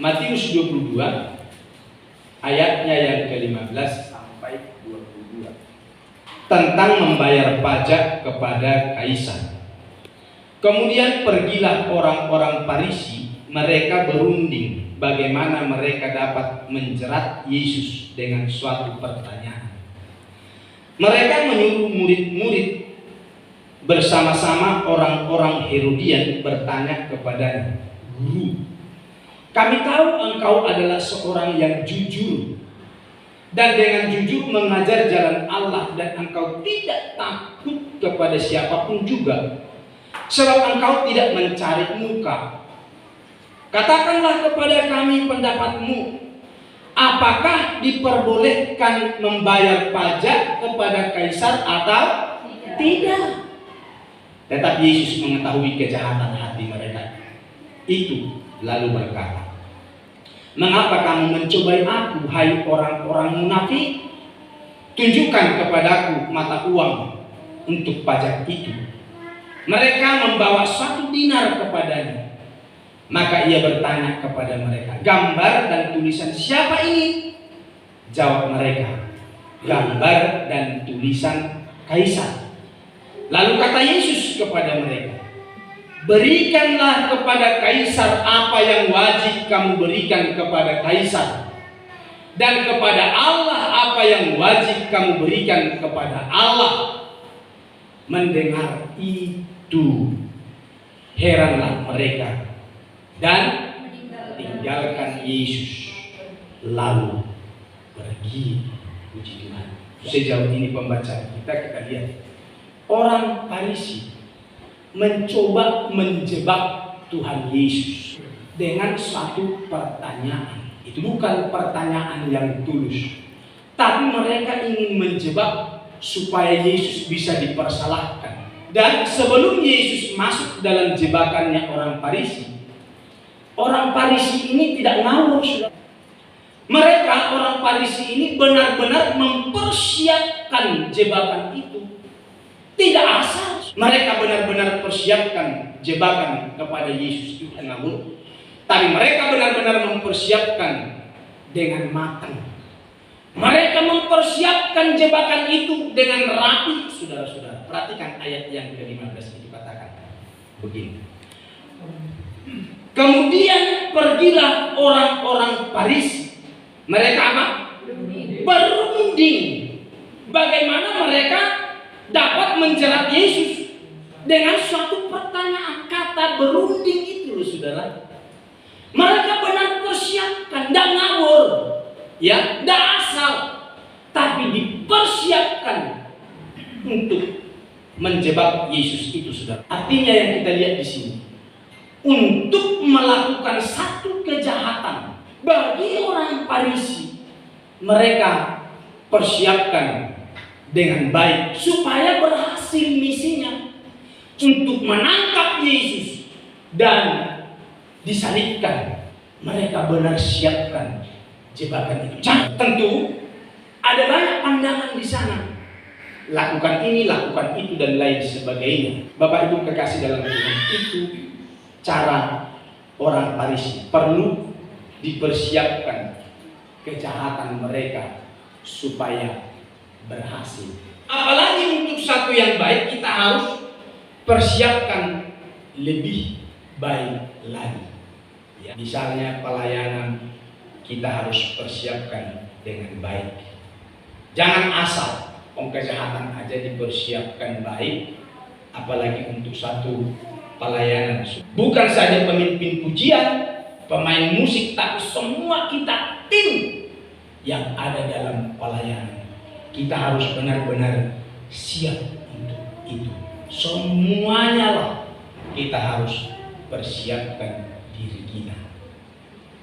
Matius 22 ayatnya yang ke-15 sampai 22 tentang membayar pajak kepada kaisar. Kemudian pergilah orang-orang Farisi, mereka berunding bagaimana mereka dapat menjerat Yesus dengan suatu pertanyaan. Mereka menyuruh murid-murid bersama-sama orang-orang Herodian bertanya kepadanya, "Guru, kami tahu engkau adalah seorang yang jujur dan dengan jujur mengajar jalan Allah, dan engkau tidak takut kepada siapapun juga, sebab engkau tidak mencari muka. Katakanlah kepada kami pendapatmu, apakah diperbolehkan membayar pajak kepada kaisar atau tidak?" Tetapi Yesus mengetahui kejahatan hati mereka itu, lalu berkata, "Mengapa kamu mencobai aku, hai orang-orang munafik? Tunjukkan kepadaku mata uang untuk pajak itu." Mereka membawa 1 dinar kepadanya. Maka ia bertanya kepada mereka, "Gambar dan tulisan siapa ini?" Jawab mereka, "Gambar dan tulisan kaisar." Lalu kata Yesus kepada mereka, "Berikanlah kepada kaisar apa yang wajib kamu berikan kepada kaisar, dan kepada Allah apa yang wajib kamu berikan kepada Allah." Mendengar itu, heranlah mereka dan tinggalkan Yesus, lalu pergi. Puji Tuhan. Sejauh ini pembacaan kita lihat orang Farisi mencoba menjebak Tuhan Yesus dengan suatu pertanyaan. Itu bukan pertanyaan yang tulus, tapi mereka ingin menjebak supaya Yesus bisa dipersalahkan. Dan sebelum Yesus masuk dalam jebakannya orang Farisi ini tidak ngawur. Mereka orang Farisi ini benar-benar mempersiapkan jebakan itu. Tidak asal. Mereka benar-benar persiapkan jebakan kepada Yesus itu ngawur. Tapi mereka benar-benar mempersiapkan dengan matang. Mereka mempersiapkan jebakan itu dengan rapi. Saudara-saudara, perhatikan ayat yang ke-15 itu katakan begini. Kemudian pergilah orang-orang Farisi. Mereka apa? Berunding. Bagaimana mereka dapat menjerat Yesus dengan suatu pertanyaan. Kata berunding itu, saudara. Mereka benar persiapkan, tidak ngawur, ya, tidak asal, tapi dipersiapkan untuk menjebak Yesus itu, saudara. Artinya yang kita lihat di sini, untuk melakukan satu kejahatan bagi orang Farisi, mereka persiapkan dengan baik supaya berhasil misinya untuk menangkap Yesus dan disalibkan. Mereka benar siapkan jebakan itu. Tentu ada banyak pandangan di sana. Lakukan ini, lakukan itu, dan lain sebagainya. Bapak Ibu kekasih dalam Tuhan, itu cara orang Farisi. Perlu dipersiapkan kejahatan mereka supaya berhasil. Apalagi untuk satu yang baik, kita harus persiapkan lebih baik lagi. Ya, misalnya pelayanan, kita harus persiapkan dengan baik. Jangan asal kejahatan aja dipersiapkan baik, apalagi untuk satu pelayanan. Bukan saja pemimpin pujian, pemain musik, tapi semua kita tim yang ada dalam pelayanan. Kita harus benar-benar siap untuk itu. Semuanya lah kita harus persiapkan diri kita.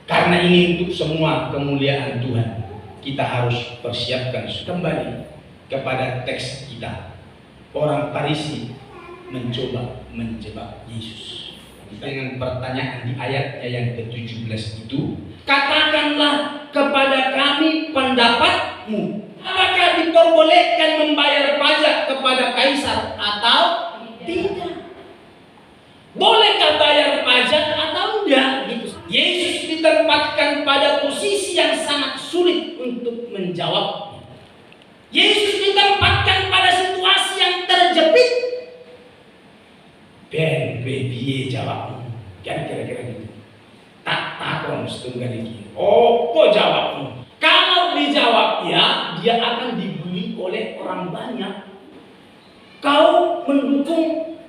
Karena ini untuk semua kemuliaan Tuhan, kita harus persiapkan. Kembali kepada teks kita, orang Farisi mencoba menjebak Yesus dengan pertanyaan di ayatnya yang ke-17 itu, "Katakanlah kepada kami pendapatmu, apakah diperbolehkan membayar pajak kepada kaisar atau tidak? Bolehkah bayar pajak atau enggak?" Gitu. Yesus ditempatkan pada posisi yang sangat sulit untuk menjawabnya. Yesus ditempatkan pada situasi yang terjepit. Ben bebiye jawabmu. Kan kira-kira gitu. Tak takon setunggal iki. Opo jawabmu? Kalau dijawab ya, dia akan dibully oleh orang banyak. Kau mendukung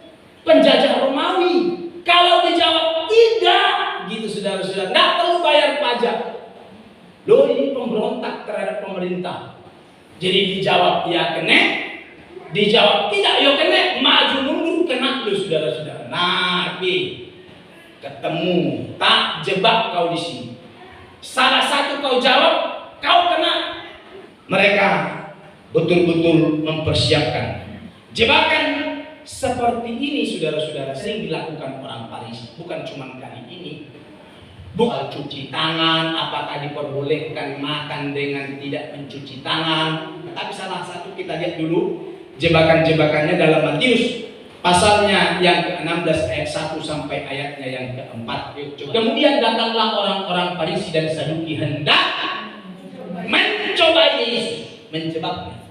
penjajah Romawi. Kalau dijawab tidak, gitu saudara-saudara, nggak perlu bayar pajak. Loh, ini pemberontak terhadap pemerintah. Jadi dijawab ya kena, dijawab tidak ya kena, maju mundur kena loh saudara-saudara. Nah, ketemu, tak jebak kau di sini. Salah satu kau jawab, kau kena. Mereka betul-betul mempersiapkan jebakan seperti ini saudara-saudara sering dilakukan orang Farisi. Bukan cuma kali ini. Bukan cuci tangan, apakah diperbolehkan makan dengan tidak mencuci tangan. Tapi salah satu kita lihat dulu jebakan-jebakannya dalam Matius pasalnya yang ke-16 ayat 1 sampai ayatnya yang ke-4. Kemudian datanglah orang-orang Farisi dan Saduki hendak mencoba Yesus, menjebaknya.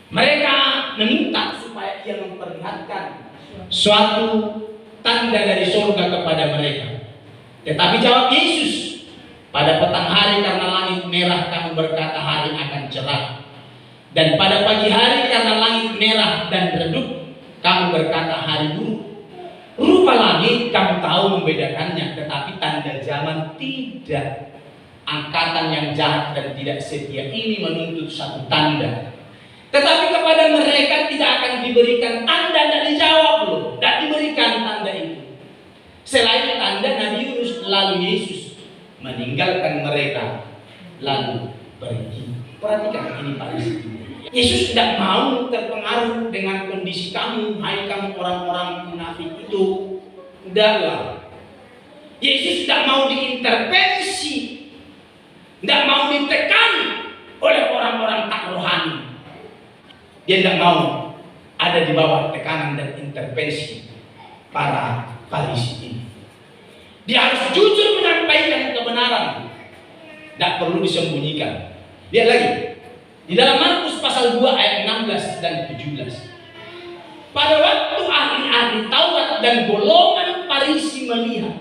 Mereka meminta supaya ia memperlihatkan suatu tanda dari surga kepada mereka. Tetapi jawab Yesus, pada petang hari karena langit merah kamu berkata hari akan cerah, dan pada pagi hari karena langit merah dan redup kamu berkata hari buruk. Rupa langit kamu tahu membedakannya, tetapi tanda zaman tidak. Angkatan yang jahat dan tidak setia ini menuntut satu tanda, tetapi kepada mereka tidak akan diberikan tanda. Dan dijawab loh, tidak diberikan tanda itu selain tanda Nabi Yunus. Lalu Yesus meninggalkan mereka lalu pergi. Perhatikan ini Pak Yesus. Yesus tidak mau terpengaruh dengan kondisi kamu, hai kamu orang-orang munafik itu. Udahlah. Yesus tidak mau diintervensi, tidak mau ditekan oleh orang-orang tak rohani. Dia tidak mau ada di bawah tekanan dan intervensi para Farisi ini. Dia harus jujur menyampaikan kebenaran, tidak perlu disembunyikan. Lihat lagi di dalam Markus pasal 2 ayat 16 dan 17. Pada waktu ahli-ahli Taurat dan golongan Farisi melihat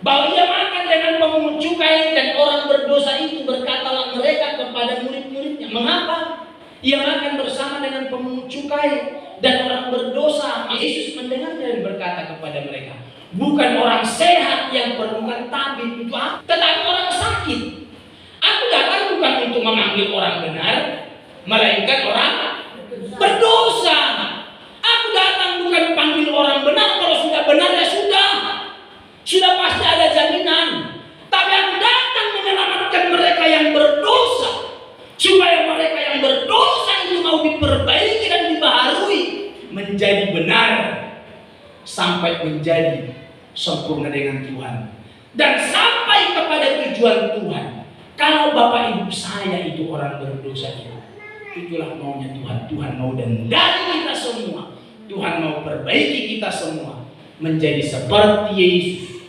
bahwa ia makan dengan pemungut cukai dan orang berdosa itu, berkatalah mereka kepada murid-muridnya, mengapa ia makan bersama dengan pemungut cukai dan orang berdosa? Yesus mendengar dan berkata kepada mereka, bukan orang sehat yang perlukan tabib itu, tetapi orang sakit. Aku datang bukan untuk memanggil orang benar, melainkan orang berdosa. Aku datang bukan panggil orang benar, kalau sudah benar ya sudah pasti ada jaminan. Tapi aku datang menyelamatkan mereka yang berdosa, supaya mereka yang berdosa itu mau diperbaiki dan dibaharui menjadi benar sampai menjadi sempurna dengan Tuhan dan sampai kepada tujuan Tuhan. Kalau Bapak Ibu saya itu orang berdosa itulah maunya Tuhan. Tuhan mau dandani kita semua. Tuhan mau perbaiki kita semua menjadi seperti Yesus,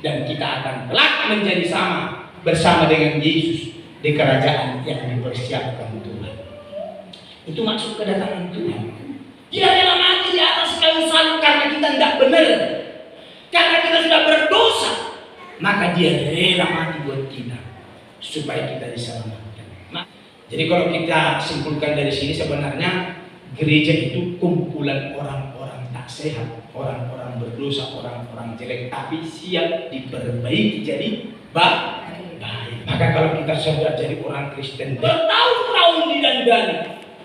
dan kita akan kelak menjadi sama bersama dengan Yesus di kerajaan yang dipersiapkan Tuhan. Itu maksud kedatangan Tuhan. Dia rela mati di atas kayu salib karena kita tidak benar, karena kita sudah berdosa, maka dia rela mati buat kita supaya kita diselamatkan. Jadi kalau kita simpulkan dari sini, sebenarnya gereja itu kumpulan orang-orang tak sehat, orang-orang berdosa, orang-orang jelek, tapi siap diperbaiki jadi baik. Maka kalau kita sudah jadi orang Kristen bertahun-tahun didandani,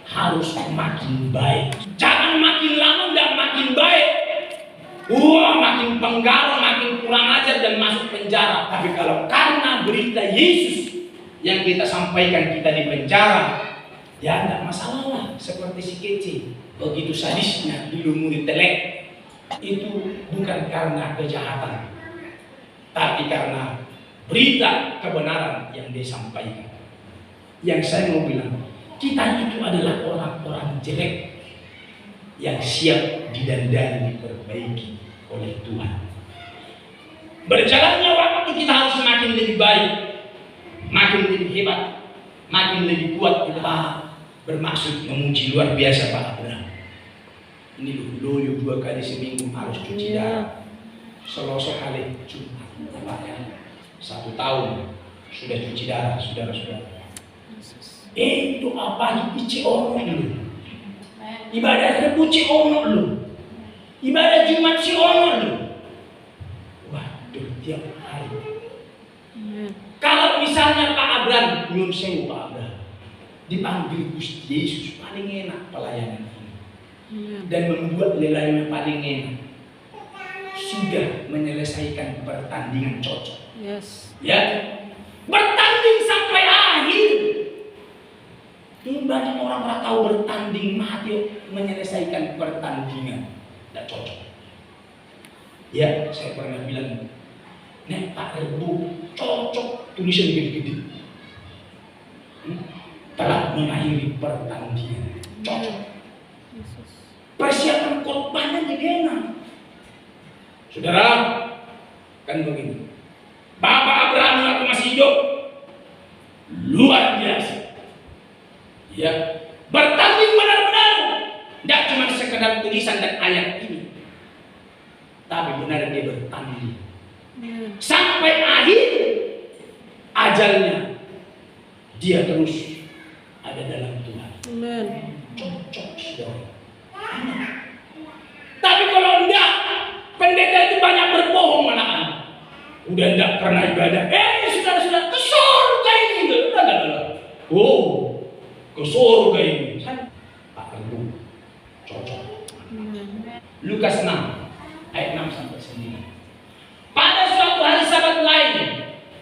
harus makin baik. Jangan makin lama tidak makin baik. Makin penggarang, makin kurang ajar dan masuk penjara. Tapi kalau karena berita Yesus yang kita sampaikan kita di penjara, ya tidak masalah lah. Seperti si Kece, begitu sadisnya dilumuri telek. Itu bukan karena kejahatan, tapi karena berita kebenaran yang disampaikan. Yang saya mau bilang, kita itu adalah orang-orang jelek yang siap didandani, diperbaiki oleh Tuhan. Berjalannya waktu kita harus makin lebih baik, makin lebih hebat, makin lebih kuat. Kita bermaksud memuji luar biasa Pak Abraham. Ini loyo 2 kali seminggu harus cuci darah. Selasa kali Jumat, Bapak ya. 1 tahun sudah cuci darah, saudara-saudara. Itu apa dici ono dulu. Ibadah Rebu ci ono lu. Ibadah Jumat ci ono lu. Waduh, tiap hari. Kalau misalnya Pak Abraham, nyun sewu Pak Abraham, dipanggil Gusti Yesus, paling enak pelayanan ini. Dan membuat lelaynya paling enak. Sudah menyelesaikan pertandingan cocok. Yes. Ya, bertanding sampai akhir. Ini banyak orang tak tahu bertanding, mati menyelesaikan pertandingan. Tidak cocok. Ya, saya pernah bilang, Nek Pak Rebu cocok tulisan gede-gede. Telah mengakhiri pertandingan. Cocok. Persiapan khotbahnya jadi enak. Saudara, kan begini. Bapak Abraham waktu masih hidup luar biasa. Ya, bertanding benar-benar. Tidak cuma sekedar tulisan dan ayat ini, tapi benar dia bertanding sampai akhir ajalnya. Dia terus ada dalam Tuhan. Amen. Cocok saudara. Tapi kalau enggak, pendeta itu banyak berbohong malahan. Udah enggak pernah ibadah. Sudah ke surga ini. Udah. Oh, ke surga ini. Pak Rebu cocok. Lukas 6 ayat 6 sampai 9. Pada suatu hari Sabat lain,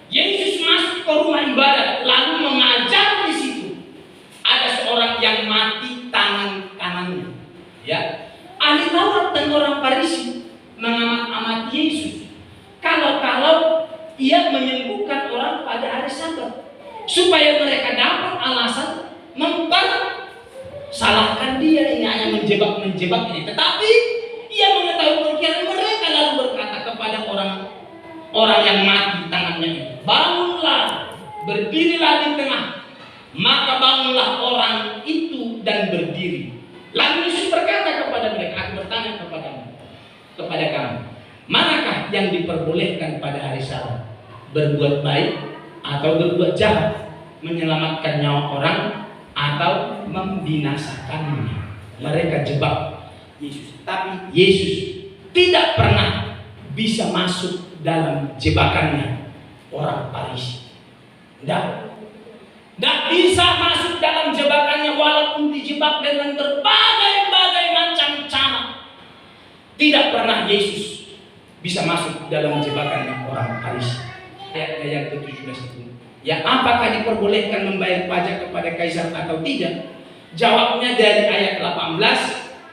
Yesus masuk ke rumah ibadat lalu mengajar di situ. Ada seorang yang mati tangan kanannya. Ya, ahli Taurat dan orang Farisi mengamat-amati Yesus. Kalau ia menyembuhkan orang pada hari Sabat, supaya mereka dapat alasan mempersalahkan dia. Ini hanya menjebak ini. Tetapi ia mengetahui pikiran mereka lalu berkata kepada orang yang mati tangannya itu, bangunlah, berdirilah di tengah. Maka bangunlah orang itu dan berdiri. Lalu Yesus berkata kepada mereka, aku bertanya kepada kamu, manakah yang diperbolehkan pada hari Sabat? Berbuat baik atau berbuat jahat? Menyelamatkan nyawa orang atau membinasakannya? Mereka jebak Yesus. Tapi Yesus tidak pernah bisa masuk dalam jebakannya orang Farisi. Tidak bisa masuk dalam jebakannya walaupun dijebak dengan berbagai macam cara. Tidak pernah Yesus bisa masuk dalam jebakannya orang Farisi. Ayat ke-17 itu. Ya, apakah diperbolehkan membayar pajak kepada kaisar atau tidak? Jawabnya dari ayat 18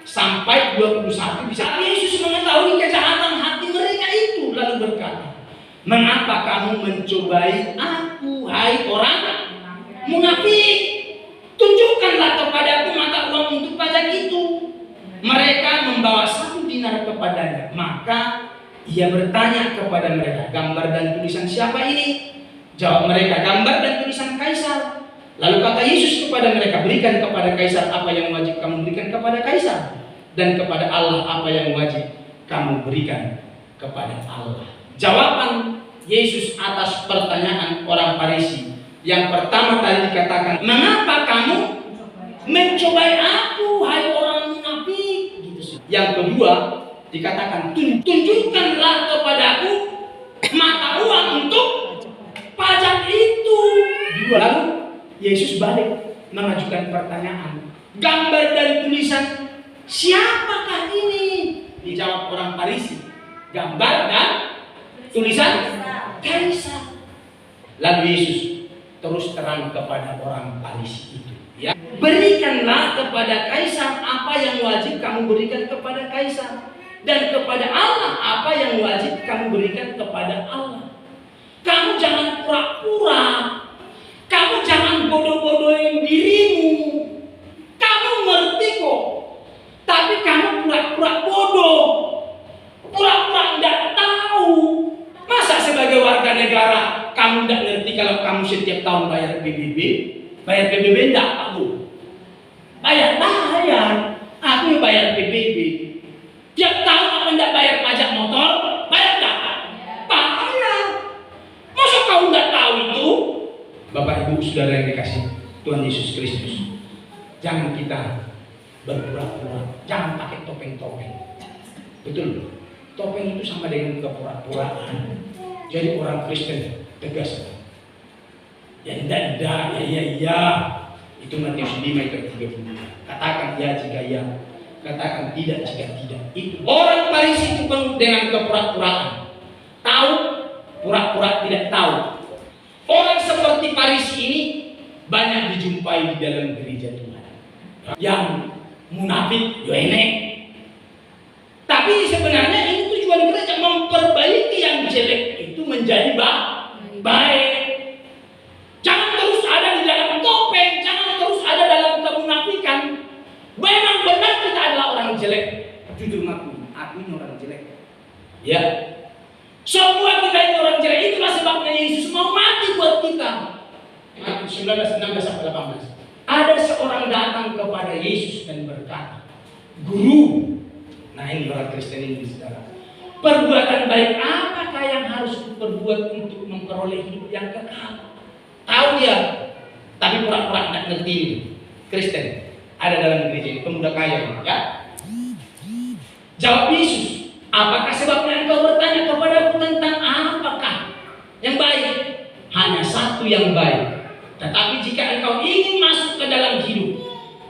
sampai 21 bisa. Yesus mengetahui kejahatan hati mereka itu lalu berkata, mengapa kamu mencobai aku, hai orang munafik? Tunjukkanlah kepadaku mata uang untuk pajak itu. Mereka membawa 1 dinar kepadanya. Maka ia bertanya kepada mereka, gambar dan tulisan siapa ini? Jawab mereka, gambar dan tulisan kaisar. Lalu kata Yesus kepada mereka, berikan kepada kaisar apa yang wajib kamu berikan kepada kaisar, dan kepada Allah apa yang wajib kamu berikan kepada Allah. Jawaban Yesus atas pertanyaan orang Farisi yang pertama tadi dikatakan, mengapa kamu mencobai aku, hai orang munafik? Gitu. Yang kedua dikatakan, tunjukkanlah kepadaku mata uang untuk pajak itu. Lalu Yesus balik mengajukan pertanyaan, gambar dan tulisan siapakah ini? Dijawab orang Farisi, gambar dan tulisan kaisar. Lalu Yesus terus terang kepada orang Farisi itu, ya, berikanlah kepada kaisar apa yang wajib kamu berikan kepada kaisar, dan kepada Allah apa yang wajib kamu berikan kepada Allah. Kamu jangan pura-pura, kamu jangan bodoh-bodohin dirimu. Kamu ngerti kok, tapi kamu pura-pura bodoh, pura-pura nggak tahu. Masa ngerti kalau kamu setiap tahun bayar PBB? Bayar PBB enggak, Pak Bu? Bayar. Aku yang bayar PBB. Tiap tahun apa enggak bayar pajak motor? Bayar enggak? Bayar. Masa kau enggak tahu itu? Bapak Ibu Saudara yang dikasih Tuhan Yesus Kristus, jangan kita berpura-pura, jangan pakai topeng-topeng. Betul, topeng itu sama dengan kepura-puraan. Jadi orang Kristen tegas. Ya enggak, ya. Itu Matius 5 ayat 30. Katakan ya jika ya, katakan tidak jika tidak. Itu orang Farisi itu penuh dengan kepura-puraan. Tahu, pura-pura tidak tahu. Orang seperti Farisi ini banyak dijumpai di dalam gereja Tuhan. Yang munafik, enek. Tapi sebenarnya ini tujuan gereja memperbaiki yang jelek itu menjadi baik. Jangan terus ada di dalam topeng, jangan terus ada dalam kemunafikan. Memang benar kita adalah orang jelek. Jujur aku ini orang jelek. Ya. Semua kita ini orang jelek. Itulah sebabnya Yesus mau mati buat kita. Matius 19, 16-18. Ada seorang datang kepada Yesus dan berkata, Guru. Nah ini orang Kristen ini saudara. Perbuatan baik apakah yang harus diperbuat untuk memperoleh hidup yang kekal? Tahu dia, tapi pura-pura tidak ngerti. Kristen ada dalam gereja ini, pemuda kaya, ya. Jawab Yesus, apakah sebabnya engkau bertanya kepadaku tentang apakah yang baik? Hanya satu yang baik. Tetapi jika engkau ingin masuk ke dalam hidup,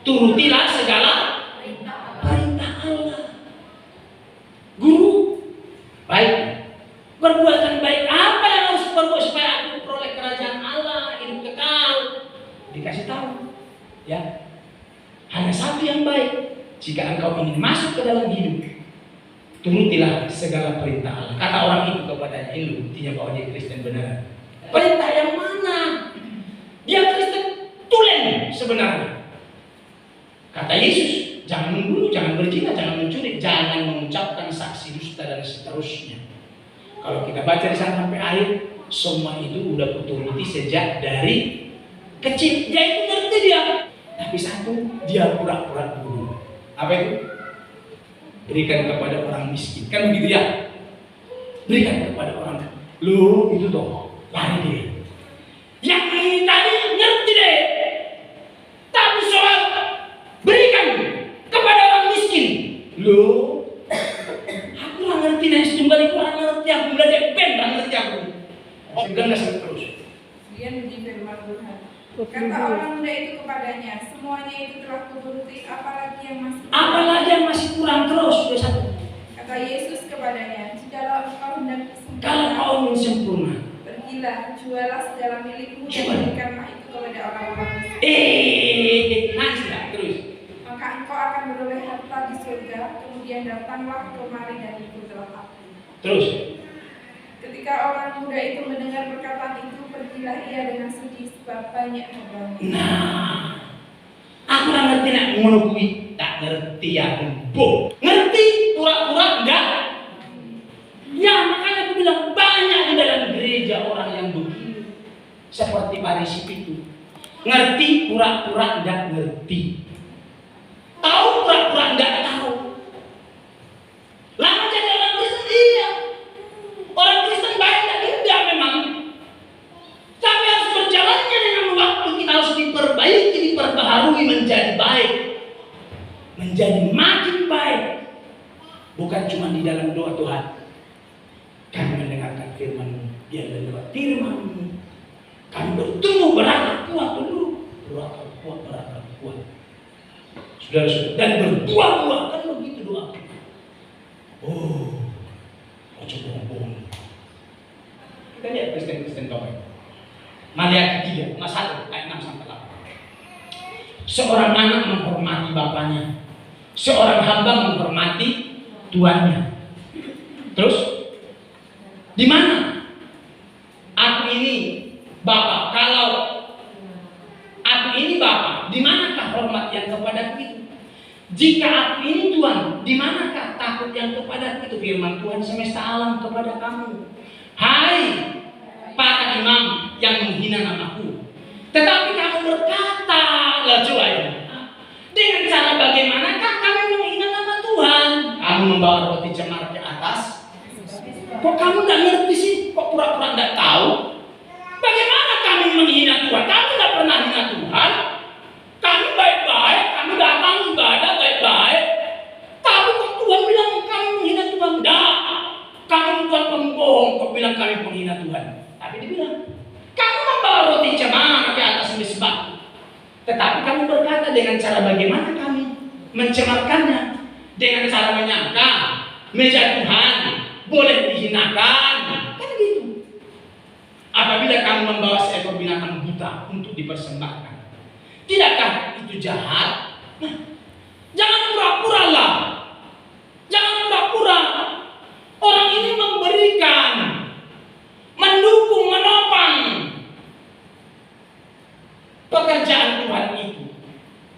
turutilah segala perintah Allah. Guru, baik. Perbuatan baik apa yang harus diperbuat supaya aku peroleh kerajaan Allah, hidup kekal? Dikasih tahu, ya. Hanya satu yang baik. Jika engkau ingin masuk ke dalam hidup, turutilah segala perintah Allah. Kata orang itu kepadanya, ini buktinya bahwa dia Kristen benar. Perintah yang mana? Dia Kristen tulen sebenarnya. Kata Yesus, jangan membunuh, jangan berzina, jangan mencuri, jangan mengucapkan saksi dusta dan seterusnya. Kalau kita baca di sana sampai akhir, semua itu udah kuturuti sejak dari kecil. Dia itu ngerti dia. Tapi satu, dia pura-pura guru. Apa itu? Berikan kepada orang miskin. Kan begitu ya? Berikan kepada orang. Lu itu toh, lari dia. Yang ini tadi ngerti deh. Tapi soal berikan kepada orang miskin. Lu, aku nggak ngerti nih, setunggal itu nggak ngerti. Aku udah depen, nggak ngerti aku. Oh, bilang nggak sampai terus. Dia menjadi firman Tuhan. Kata orang muda itu kepadanya, semuanya itu telah kuturuti, apalagi yang masih kurang terus. Sudah satu. Kata Yesus kepadanya, jikalau engkau hendak sempurna, kalau kau ingin sempurna, pergilah, jualah segala milikmu dan berikanlah itu kepada orang-orang miskin. nanti dah terus. Maka engkau akan beroleh harta di surga. Kemudian datanglah kemari dan ikutlah aku. Terus. Ketika orang muda itu mendengar perkataan itu, pergilah ia dengan sedih sebab banyak hartanya. Nah, aku nggak ngerti nak menurut tak ngerti ya bu. Ngerti pura-pura enggak? Ya makanya aku bilang banyak di dalam gereja orang yang begini, seperti Farisi itu. Ngerti pura-pura enggak ngerti. Tahu pura-pura enggak tahu. Lama jadi orang Kristen iya. Orang Kristen baik dan indah memang. Tapi harus berjalannya dengan waktu, kita harus diperbaiki, diperbaharui menjadi baik. Menjadi makin baik. Bukan cuma di dalam doa Tuhan. Kami mendengarkan firman-Mu, dia lewat firman-Mu. Kami bertumbuh berakar kuat dulu. Berakar kuat. Saudara-saudara, dan berbuah-buah. Kan begitu doa. Oh, ojo bohong-bohong. Kita lihat Kristen-Kristen topeng. Maliaki 3, Mas 1, ayat 6-8. Seorang anak menghormati bapaknya. Seorang hamba menghormati tuannya. Terus, di mana? Aku ini bapak. Kalau aku ini bapak, di manakah hormat yang kepadaku itu? Jika aku ini Tuhan, di manakah takut yang kepadaku itu? Firman Tuhan semesta alam kepada kamu. Hai para imam, yang menghina namaku. Tetapi kamu berkata, lah coba ya, dengan cara bagaimanakah kami menghina nama Tuhan? Kamu membawa roti cemar ke atas. Kok kamu tidak ngerti sih? Kok pura-pura tidak tahu? Bagaimana kami menghina Tuhan? Kamu tidak pernah hina Tuhan. Kami baik-baik, kami datang ibadah baik-baik. Tapi kok Tuhan bilang kami menghina Tuhan? Tidak. Kami bukan pembohong kok bilang kami menghina Tuhan. Tapi dibilang, kamu membawa roti cemar ke atas mezbah. Tetapi kamu berkata dengan cara bagaimana kami mencemarkannya? Dengan cara menyangka meja Tuhan boleh dihinakan. Kan gitu. Apabila kamu membawa seekor binatang buta untuk dipersembahkan, tidakkah itu jahat? Nah, jangan pura-pura lah. Jangan pura-pura. Orang ini memberikan, mendukung, menopang pekerjaan Tuhan itu.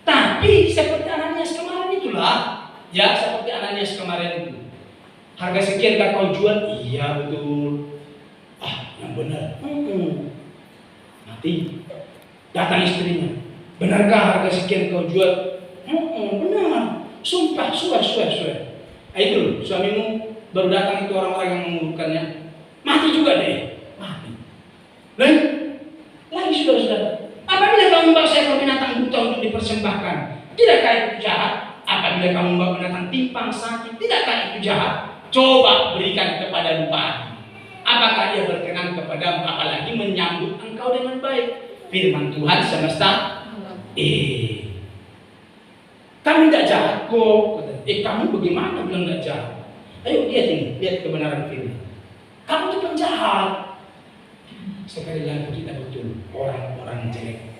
Tapi seperti Ananias kemarin itulah, ya seperti Ananias kemarin itu. Harga sekian kan kau jual? Iya betul. Yang benar. Mati. Datang istrinya. Benarkah harga sekian kau jual? Benar. Sumpah, swear. Itu loh, suamimu baru datang itu orang-orang yang mengurutkannya. Mati juga deh. Mati. Lagi saudara-saudara. Apabila kamu membawa seekor binatang buta untuk dipersembahkan, tidakkah itu jahat? Apabila kamu membawa binatang timpang sakit, tidakkah itu jahat? Coba berikan kepada bupati. Apakah dia berkenan kepadamu, apalagi menyambut engkau dengan baik? Firman Tuhan semesta. Kami tidak jahat kok. Kamu bagaimana bilang tidak jahat? Ayo lihat kebenaran firman. Kamu itu penjahat. Sekali lagi kita betul orang-orang jelek,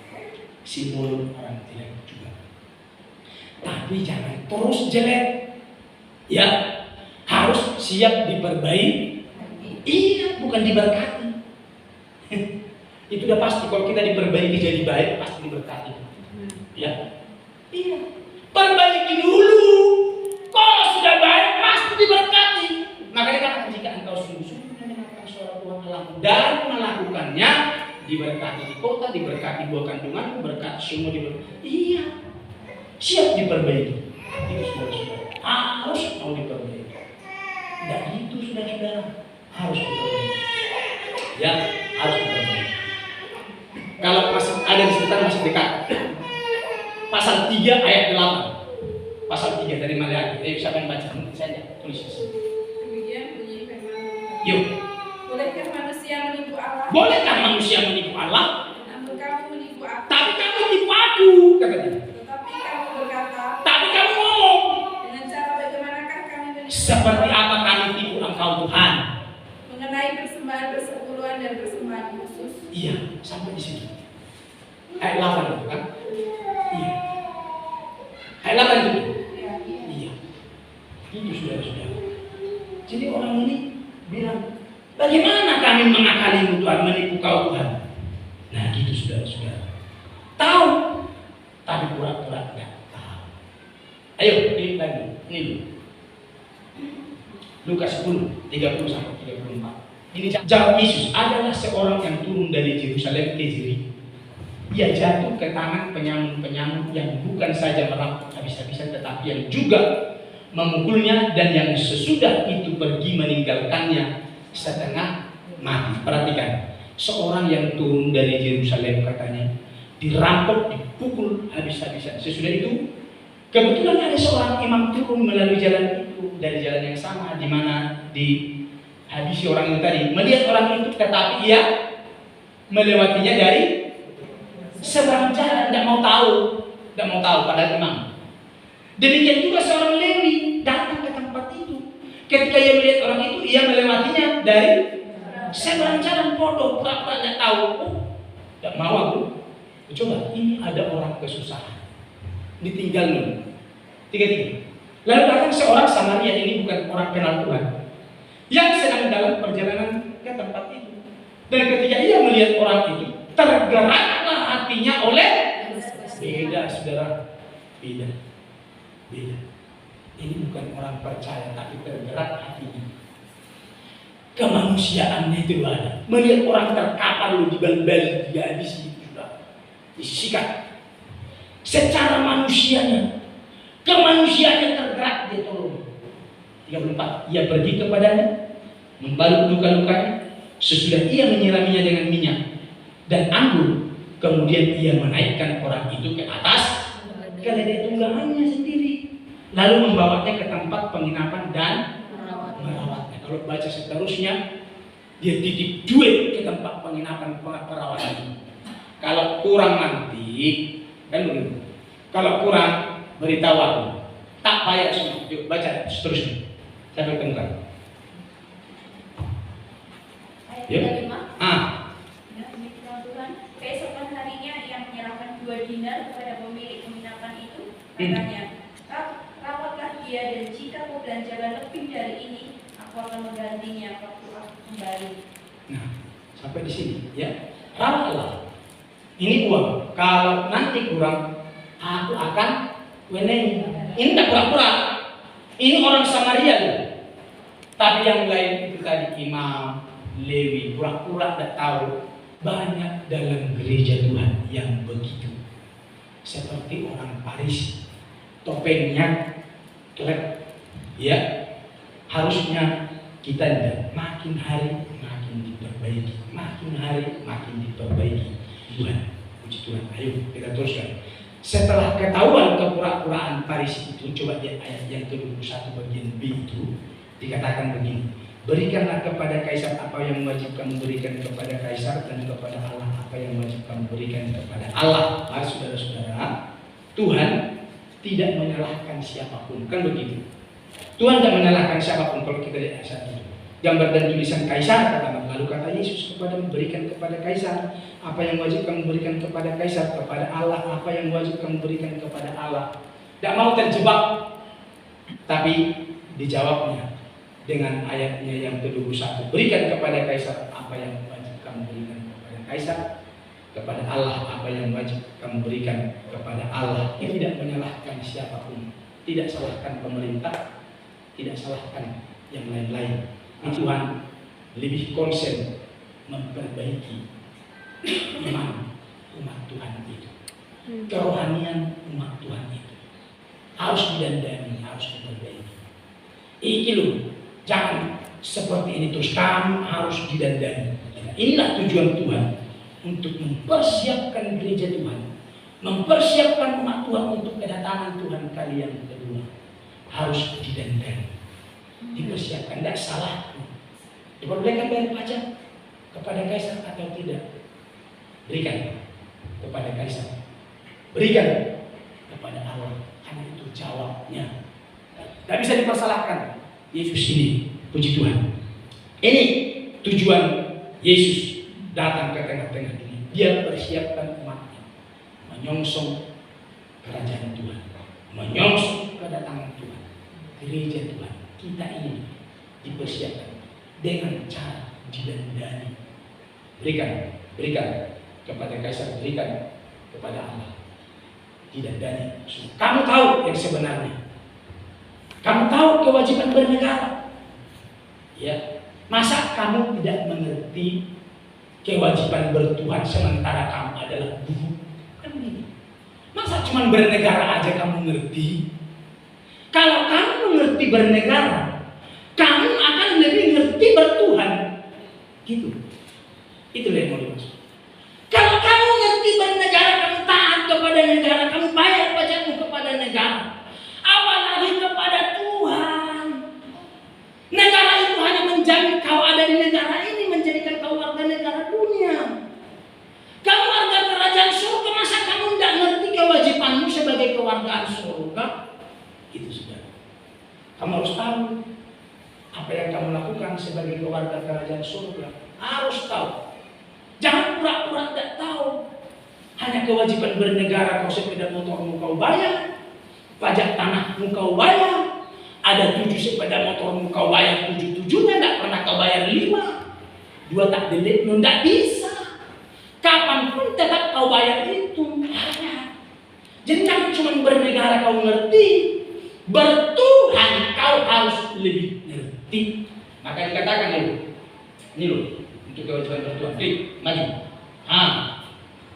simbol orang jelek juga. Tapi jangan terus jelek, ya harus siap diperbaiki. Iya, bukan diberkati. Itu udah pasti kalau kita diperbaiki jadi baik pasti diberkati. Ya, iya. Perbaiki dulu. Kalau sudah baik pasti diberkati. Makanya kata jika engkau sungguh-sungguh mendengarkan suara Tuhan Allahmu dan melakukannya, diberkati di kota, diberkati buah kandungan, berkat semua diberkati. Iya, siap diperbaiki. Itu saudara-saudara harus mau diperbaiki. Dan itu saudara-saudara harus diperbaiki. Ya, harus diperbaiki. Kalau masih ada di sekitar masih dekat. Pasal 3 ayat 8. Pasal 3 dari Maleakhi. Siapa yang baca? Mungkin saja tulis di sini. Demikian bunyi firman Tuhan. Yuk. Bolehkah manusia menipu Allah? Bolehkah manusia menipu Allah? Namun kamu menipu aku. Tapi kamu tipu aku, katanya. Tetapi kamu berkata, Tapi kamu ngomong, dengan cara bagaimanakah kami menipu? seperti apa kami tipu engkau Tuhan? Mengenai persembahan persepuluhan dan persembahan khusus. Iya, sampai di sini. Ayat 8 itu kan? Iya. Ayat 8 itu. Iya. Itu saudara-saudara. Jadi orang ini bilang, bagaimana kami mengakalimu Tuhan, menipu kau Tuhan? Nah gitu saudara-saudara. Tahu, tapi pura-pura tidak tahu. Ayo, ini lagi. Ini dulu. Lukas 10, 30 sampai 34. Ini jawab Yesus, adalah seorang yang turun dari Yerusalem ke Jeriko. Ia jatuh ke tangan penyamun-penyamun yang bukan saja merampok habis-habisan, tetapi yang juga memukulnya, dan yang sesudah itu pergi meninggalkannya setengah mati. Perhatikan, seorang yang turun dari Yerusalem katanya dirampok, dipukul habis-habisan. Sesudah itu kebetulan ada seorang imam turun melalui jalan itu, dari jalan yang sama di mana dihabisi orang itu tadi. Melihat orang itu, tetapi ia melewatinya dari seberang jalan, tidak mau tahu pada imam. Demikian juga seorang Lewi datang ke tempat itu. Ketika ia melihat orang itu, ia melewatinya dari seberang jalan, bodoh, pura-pura tidak tahu. Tidak mau aku. Coba, ini ada orang kesusahan, ditinggal dulu. 3. Lalu datang seorang Samaria, ini bukan orang kenal Tuhan, yang sedang dalam perjalanan ke tempat itu. Dan ketika ia melihat orang itu, tergeraklah hatinya oleh beda, saudara, beda. Ini bukan orang percaya, tapi tergerak hatinya. kemanusiaannya itu ada. Melihat orang terkapar lu dibal-bal, dihabisi itu sudah disikat. Secara manusianya, kemanusiaannya tergerak, dia tolong. 34. Ia pergi kepadanya, membalut luka-lukanya, sesudah ia menyiraminya dengan minyak dan anggur, kemudian ia menaikkan orang itu ke atas keledai tunggangannya sendiri, lalu membawanya ke tempat penginapan dan merawatnya. Kalau baca seterusnya, dia titip duit ke tempat penginapan perawatan. Kalau kurang nanti, kan begitu. Kalau kurang, beritahu aku. Tak bayar semua. Yuk baca seterusnya. Saya temukan. Ayat 5. Ya, demi Tuhan, keesokan harinya ia menyerahkan 2 dinar kepada pemilik penginapan itu. Katanya, rawatlah dia, dan jika kau belanjakan lebih dari ini, aku akan menggantinya waktu aku kembali. nah sampai di sini ya. Rawatlah. Ini uang. Kalau nanti kurang, aku akan weneng. Ini tak pura-pura. Ini orang Samaria loh. Tapi yang lain itu tadi imam, Lewi, pura-pura tidak tahu. Banyak dalam gereja Tuhan yang begitu. Seperti orang Paris, topengnya klep, ya. Harusnya kita tidak. Makin hari makin diperbaiki, makin hari makin diperbaiki. Tuhan, puji Tuhan. Ayo kita teruskan. Setelah ketahuan kepura-puraan Paris itu, coba lihat ayat yang ke-21 bagian B itu, dikatakan begini. Berikanlah kepada Kaisar apa yang wajib kamu berikan kepada Kaisar, dan kepada Allah apa yang wajib kamu berikan kepada Allah. Saudara-saudara, Tuhan tidak menyalahkan siapapun, kan begitu. Tuhan tidak menyalahkan siapapun. Kalau kita lihat ayat itu, gambar dan tulisan Kaisar, lalu kata Yesus kepada memberikan kepada Kaisar apa yang wajib kamu berikan kepada Kaisar, kepada Allah apa yang wajib kamu berikan kepada Allah. Tidak mau terjebak, tapi dijawabnya dengan ayatnya yang ke-21. Berikan kepada Kaisar apa yang wajib kamu berikan kepada Kaisar, kepada Allah apa yang wajib kamu berikan kepada Allah. Ini tidak menyalahkan siapapun, tidak salahkan pemerintah, tidak salahkan yang lain-lain. Tuhan lebih konsen memperbaiki iman umat Tuhan itu, kerohanian umat Tuhan itu harus didandani, harus diperbaiki. Iki loh, jangan seperti ini terus, kamu harus didandani. Inilah tujuan Tuhan, untuk mempersiapkan gereja Tuhan, mempersiapkan umat Tuhan untuk kedatangan Tuhan kali yang kedua. Harus didandani, dipersiapkan. Tidak salah. Diperbolehkan bayar pajak kepada Kaisar atau tidak? Berikan kepada Kaisar, berikan kepada Allah, karena itu jawabnya. Tidak bisa dipersalahkan. Yesus ini, puji Tuhan. Ini tujuan Yesus datang ke tengah-tengah dunia. Dia persiapkan umatnya, menyongsong kerajaan Tuhan, menyongsong kedatangan Tuhan. Gereja Tuhan kita ini dipersiapkan dengan cara didandani. Berikan kepada Kaisar, berikan kepada Allah, didandani. Kamu tahu yang sebenarnya, kamu tahu kewajiban bernegara, ya. Masa kamu tidak mengerti kewajiban bertuhan sementara kamu adalah buruh? Kan begini. Masa cuma bernegara aja kamu ngerti? Kalau kamu mengerti bernegara, kamu akan lebih ngerti bertuhan. Gitu. Itulah yang mau dimaksud. Kalau kamu ngerti bernegara, kamu taat kepada negara, kamu bayar pajakmu kepada negara, apalagi kepada Tuhan. Negara itu hanya menjamin kau ada di negara ini, menjadikan kau warga negara dunia. Kamu warga kerajaan surga, masa kamu tidak ngerti kewajibanmu sebagai kewargaan surga? Itu sudah. Kamu harus tahu apa yang kamu lakukan sebagai keluarga kerajaan surga. Harus tahu. Jangan pura-pura tidak tahu. Hanya kewajiban bernegara, kau sepeda motormu kau bayar, pajak tanahmu kau bayar, ada 7 sepeda motormu kau bayar 7-7-nya, tidak pernah kau bayar 5. 2 tak delik, tidak bisa. Kapanpun tetap kau bayar itu. Jadi jangan cuma bernegara kau ngerti, bertuhan kau harus lebih ngerti. Maka dikatakan itu, Ini loh, untuk kewajiban bertuah. Klik, maju.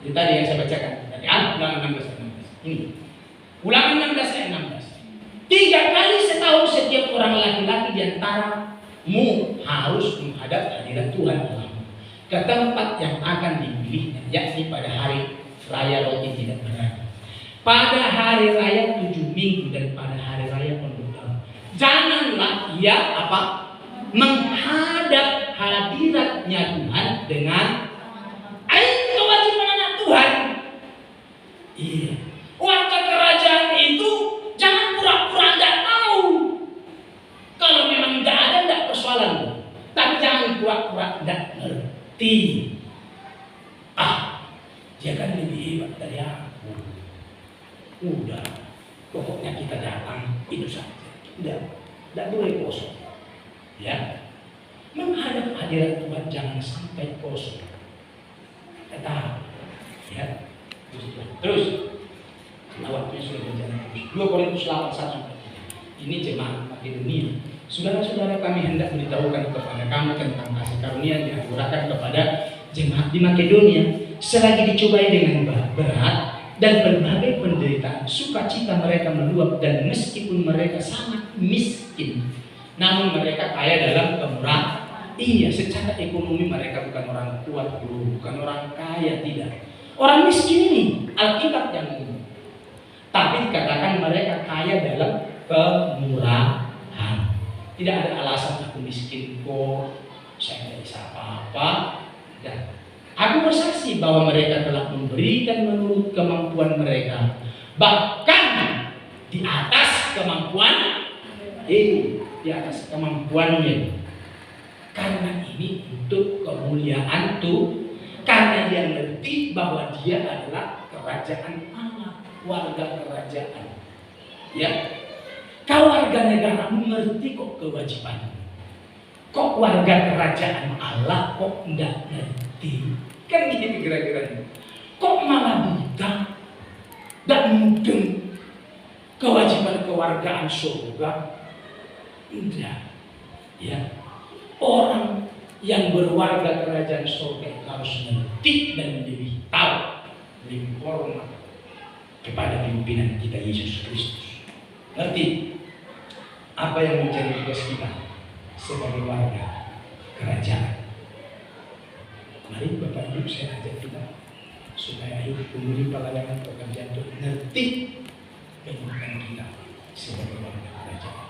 Itu tadi yang saya bacakan. Dari Ulangan 16 ayat 16. Ini. Ulangan 16 ayat 16. 3 kali setahun setiap orang laki-laki di antaramu harus menghadap hadirat Tuhan Allahmu ke tempat yang akan dipilihnya, yakni pada hari raya roti tidak berada, pada hari raya 7 minggu, dan pada hari raya penuh tahun. Janganlah ia menghadap hadiratnya Tuhan dengan kewajiban anak Tuhan. Iya. Warga kerajaan itu jangan pura-pura tidak tahu. Kalau memang tidak ada, tidak persoalan. Tapi jangan pura-pura tidak ngerti. Dia kan lebih hebat dari aku. Udah, pokoknya kita datang itu saja. Tidak boleh kosong. Ya, menghadap hadirat Tuhan jangan sampai kosong. Tetap, ya. Terus, waktunya sudah berjalan terus. 2 Korintus 8:1. Ini jemaat Makedonia. Saudara-saudara, kami hendak beritahukan kepada kamu tentang kasih karunia yang diaturkan kepada jemaat di Makedonia. Selagi dicobai dengan berat dan berbagai penderitaan, sukacita mereka meluap, dan meskipun mereka sangat miskin, namun mereka kaya dalam kemurahan. Iya, secara ekonomi mereka bukan orang kuat, bukan orang kaya, tidak. Orang miskin ini Alkitab yang umum. Tapi dikatakan mereka kaya dalam kemurahan. Tidak ada alasan aku miskin kok, saya tidak bisa apa-apa. Dan aku bersaksi bahwa mereka telah memberikan menurut kemampuan mereka, bahkan di atas kemampuan, di atas kemampuannya. Karena ini untuk kemuliaan Tuhan, karena dia ngerti bahwa dia adalah kerajaan Allah, warga kerajaan. Ya, kau warga negaramu ngerti kok kewajiban. Kok warga kerajaan Allah kok enggak ngerti? Kan gini kira-kira. Kok malah buta dan mudeng kewajiban kewargaan surga? Enggak. Ya. Orang yang berwarga kerajaan surga harus ngerti dan lebih tahu, lebih hormat kepada pimpinan kita Yesus Kristus. Ngerti apa yang menjadi tugas kita sebagai warga kerajaan. Mari Bapak Ibu, saya ajak kita supaya hidup memberi pelayanan pekerjaan untuk ngerti kehidupan kita sebagai warga kerajaan.